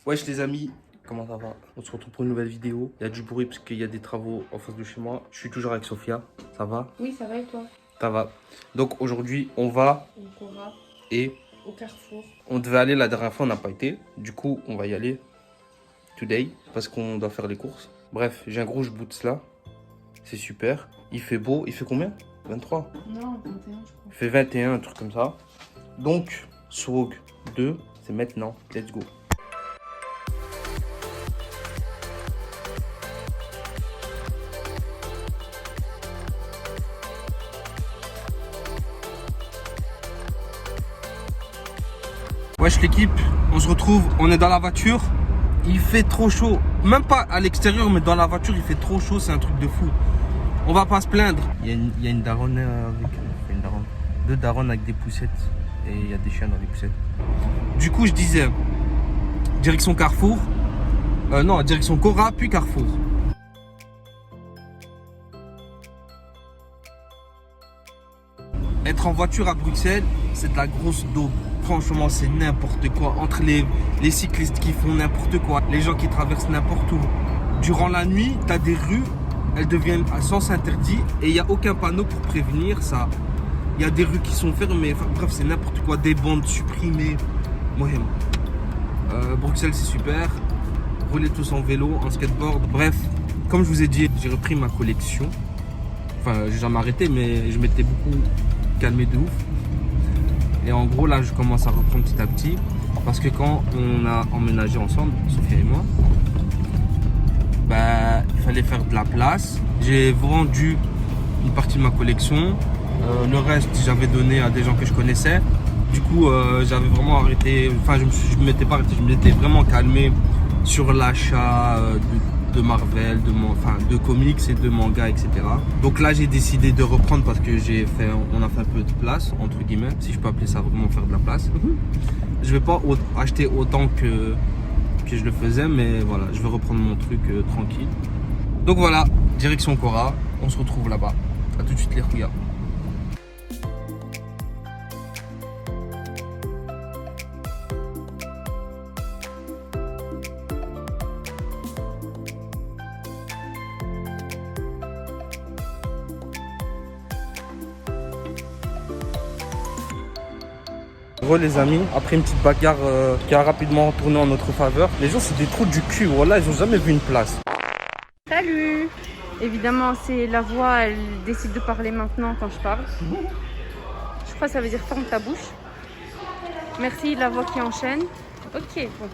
Wesh les amis, comment ça va? On se retrouve pour une nouvelle vidéo. Il y a du bruit parce qu'il y a des travaux en face de chez moi. Je suis toujours avec Sophia. Ça va? Oui, ça va et toi? Ça va. Donc aujourd'hui, on va Au Cora, et au Carrefour. on devait aller la dernière fois, on n'a pas été. Du coup, on va y aller today parce qu'on doit faire les courses. Bref, j'ai un gros boots là. C'est super. Il fait beau. Il fait combien? 23? Non, 21 je crois. Il fait 21, un truc comme ça. Donc, Swag 2, c'est maintenant. Let's go. Wesh l'équipe, on se retrouve, on est dans la voiture. Il fait trop chaud. Même pas à l'extérieur, mais dans la voiture, il fait trop chaud, c'est un truc de fou. On va pas se plaindre. Il y a une daronne avec... Une daronne. Deux daronnes avec des poussettes. Et il y a des chiens dans les poussettes. Du coup, je disais, direction Carrefour. Non, direction Cora, puis Carrefour. Être en voiture à Bruxelles, c'est de la grosse daube. Franchement, c'est n'importe quoi. Entre les cyclistes qui font n'importe quoi, les gens qui traversent n'importe où. Durant la nuit, tu as des rues, elles deviennent à sens interdit et il n'y a aucun panneau pour prévenir ça. Il y a des rues qui sont fermées. Enfin, bref, c'est n'importe quoi. Des bandes supprimées. Mohem. Bruxelles, c'est super. Rouler tous en vélo, en skateboard. Bref, comme je vous ai dit, j'ai repris ma collection. Enfin, j'ai jamais arrêté, mais je m'étais beaucoup calmé de ouf. Et en gros, là, je commence à reprendre petit à petit. Parce que quand on a emménagé ensemble, Sophia et moi, bah, il fallait faire de la place. J'ai vendu une partie de ma collection. Le reste, j'avais donné à des gens que je connaissais. Du coup, j'avais vraiment arrêté. Enfin, je m'étais pas arrêté, je m'étais vraiment calmé sur l'achat de Marvel, de comics et de mangas, etc. Donc là, j'ai décidé de reprendre parce que on a fait un peu de place, entre guillemets, si je peux appeler ça vraiment faire de la place. Je vais pas acheter autant que je le faisais, mais voilà, je vais reprendre mon truc tranquille. Donc voilà, direction Cora, on se retrouve là-bas. A tout de suite les rouillards. Les amis, après une petite bagarre qui a rapidement tourné en notre faveur, les gens c'est des trous du cul, voilà, ils ont jamais vu une place. Salut! Évidemment, c'est la voix, elle décide de parler maintenant quand je parle. Je crois que ça veut dire ferme ta bouche. Merci, la voix qui enchaîne. Ok, bon.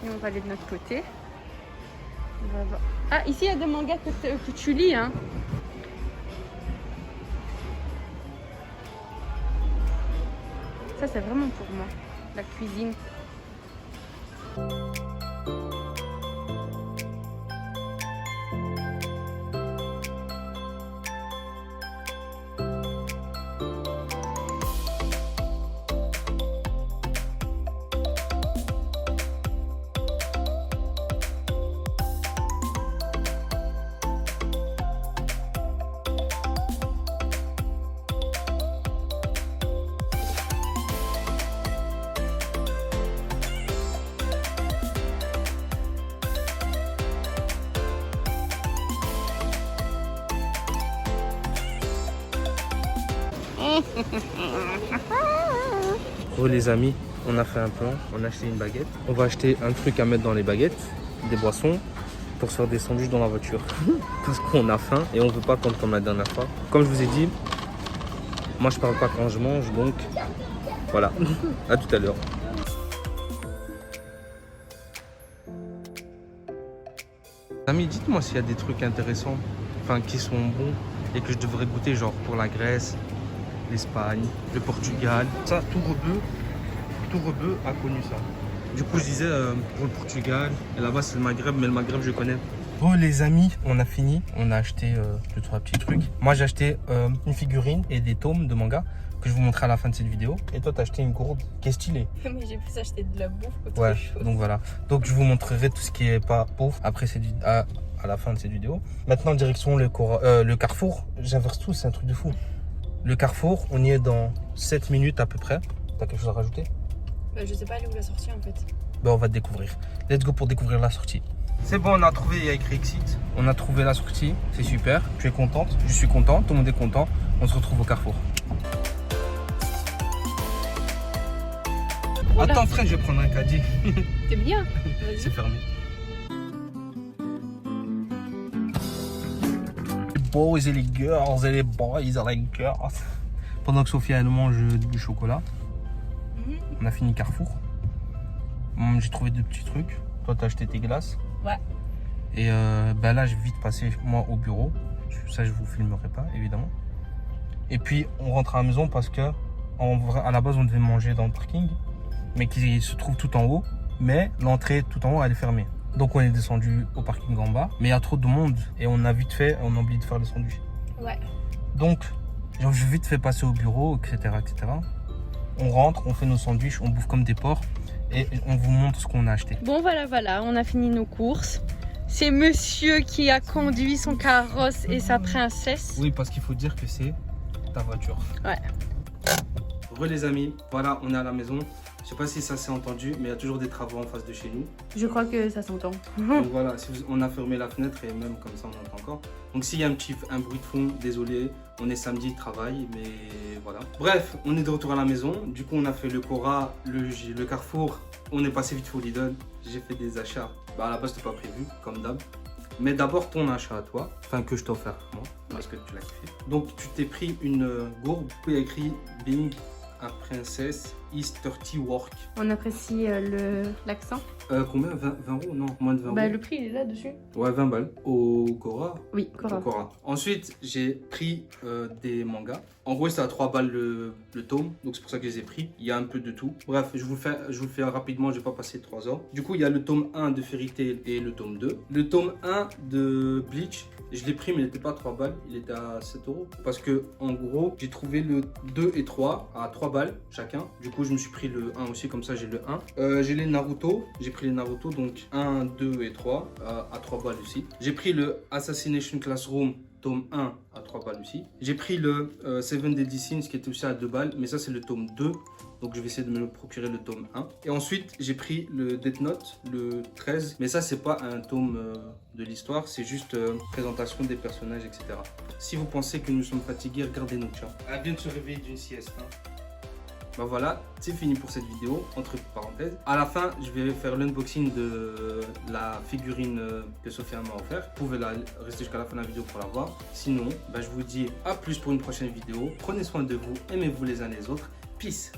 Et on va aller de notre côté. Ah, ici il y a des mangas que tu lis, hein. Ça, c'est vraiment pour moi, la cuisine. Oh les amis, on a fait un plan, on a acheté une baguette. On va acheter un truc à mettre dans les baguettes, des boissons, pour se faire des sandwichs dans la voiture. Parce qu'on a faim et on veut pas attendre comme la dernière fois. Comme je vous ai dit, moi je parle pas quand je mange, donc voilà. À tout à l'heure. Amis, dites-moi s'il y a des trucs intéressants, enfin qui sont bons et que je devrais goûter, genre pour la Grèce, l'Espagne, le Portugal. Ça, tout rebeu a connu ça. Du coup, je disais pour le Portugal, et là-bas c'est le Maghreb, mais le Maghreb je connais. Bon les amis, on a fini, on a acheté 2-3 petits trucs. Moi j'ai acheté une figurine et des tomes de manga que je vous montrerai à la fin de cette vidéo. Et toi t'as acheté une gourde qui est stylée. Mais j'ai plus acheté de la bouffe qu'autre chose. Donc voilà. Donc je vous montrerai tout ce qui est pas pauvre après à la fin de cette vidéo. Maintenant direction le Carrefour. J'inverse tout, c'est un truc de fou. Le Carrefour, on y est dans 7 minutes à peu près. T'as quelque chose à rajouter? Bah, je sais pas, elle est où la sortie en fait. Ben, on va découvrir. Let's go pour découvrir la sortie. C'est bon, on a trouvé, il y a écrit Exit. On a trouvé la sortie, c'est super. Tu es contente, je suis content, tout le monde est content. On se retrouve au Carrefour. Voilà. Attends frère, je vais prendre un caddie. C'est bien. C'est fermé. Les boys et les girls et les boys et les girls. Pendant que Sophia elle mange du chocolat, on a fini Carrefour. J'ai trouvé 2 petits trucs. Toi t'as acheté tes glaces. Ouais. Et ben là je vais vite passer moi au bureau. Ça je vous filmerai pas évidemment. Et puis on rentre à la maison parce que à la base on devait manger dans le parking, mais qui se trouve tout en haut. Mais l'entrée tout en haut elle est fermée. Donc on est descendu au parking en bas. Mais il y a trop de monde et on a vite fait, on a oublié de faire le sandwich. Ouais. Donc je vais vite fait passer au bureau, etc., etc. On rentre, on fait nos sandwichs, on bouffe comme des porcs et on vous montre ce qu'on a acheté. Bon voilà, on a fini nos courses. C'est monsieur qui a conduit son carrosse et sa princesse. Oui, parce qu'il faut dire que c'est ta voiture. Ouais. Les amis, voilà, on est à la maison. Je sais pas si ça s'est entendu, mais il y a toujours des travaux en face de chez nous. Je crois que ça s'entend. Donc voilà, on a fermé la fenêtre et même comme ça on entend encore. Donc s'il y a un bruit de fond, désolé, on est samedi de travail, mais voilà. Bref, on est de retour à la maison. Du coup, on a fait le Cora, le Carrefour. On est passé vite fait au Lidl. J'ai fait des achats. Bah à la base, c'était pas prévu, comme d'hab. Mais d'abord ton achat à toi, enfin que je t'ai offert moi, parce que tu l'as kiffé. Donc tu t'es pris une gourde où il y a écrit Being a Princess is 30 work. On apprécie l'accent. Combien 20 euros? Non, moins de 20 Bah euros. le prix il est là dessus. Ouais, 20 balles. Au Cora. Oui, Au Cora. Ensuite, j'ai pris des mangas. En gros, c'était à 3 balles le tome, donc c'est pour ça que je les ai pris. Il y a un peu de tout. Bref, je vous le fais rapidement, je vais pas passer 3 heures. Du coup, il y a le tome 1 de Fairy Tail et le tome 2. Le tome 1 de Bleach, je l'ai pris, mais il n'était pas à 3 balles, il était à 7 euros. Parce que, en gros, j'ai trouvé le 2 et 3 à 3 balles chacun. Du coup, je me suis pris le 1 aussi, comme ça j'ai le 1. J'ai les Naruto, j'ai pris les Naruto, donc 1, 2 et 3 à 3 balles aussi. J'ai pris le Assassination Classroom tome 1 à 3 balles aussi. J'ai pris le Seven Deadly Sins qui était aussi à 2 balles, mais ça c'est le tome 2. Donc je vais essayer de me procurer le tome 1. Et ensuite j'ai pris le Death Note, le 13. Mais ça c'est pas un tome de l'histoire, c'est juste présentation des personnages, etc. Si vous pensez que nous sommes fatigués, regardez nos chats. Elle vient de se réveiller d'une sieste. Bah voilà, c'est fini pour cette vidéo, entre parenthèses. À la fin, je vais faire l'unboxing de la figurine que Sophia m'a offert. Vous pouvez rester jusqu'à la fin de la vidéo pour la voir. Sinon, bah, je vous dis à plus pour une prochaine vidéo. Prenez soin de vous, aimez-vous les uns les autres. Peace.